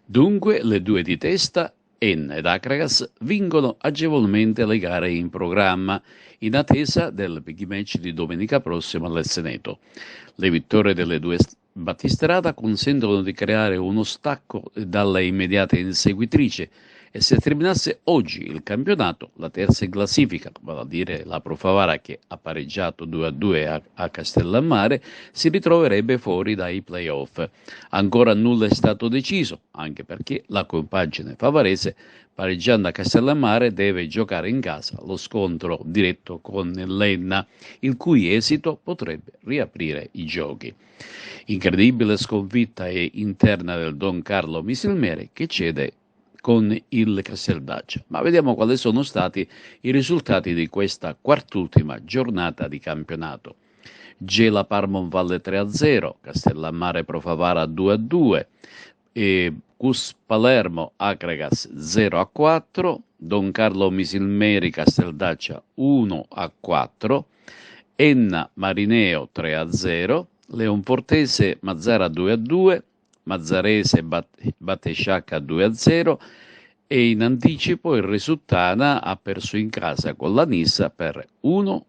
Dunque le due di testa, Enna ed Akragas, vincono agevolmente le gare in programma, in attesa del big match di domenica prossima all'Esseneto. Le vittorie delle due battistrada consentono di creare uno stacco dalle immediate inseguitrici e se terminasse oggi il campionato, la terza in classifica, vale a dire la Pro Favara che ha pareggiato 2-2 a Castellammare, si ritroverebbe fuori dai playoff. Ancora nulla è stato deciso, anche perché la compagine favarese, pareggiando a Castellammare, deve giocare in casa lo scontro diretto con l'Enna, il cui esito potrebbe riaprire i giochi. Incredibile sconfitta interna del Don Carlo Misilmere che cede con il Casteldaccia. Ma vediamo quali sono stati i risultati di questa quart'ultima giornata di campionato. Gela Parmon Valle 3-0, Castellammare Pro Favara 2-2, Cus Palermo Acregas 0-4, Don Carlo Misilmeri Casteldaccia 1-4, Enna Marineo 3-0, Leonfortese Mazzara 2-2, Mazzarese Battesciacca 2-0 e in anticipo il Resultana ha perso in casa con la Nissa per 1-3.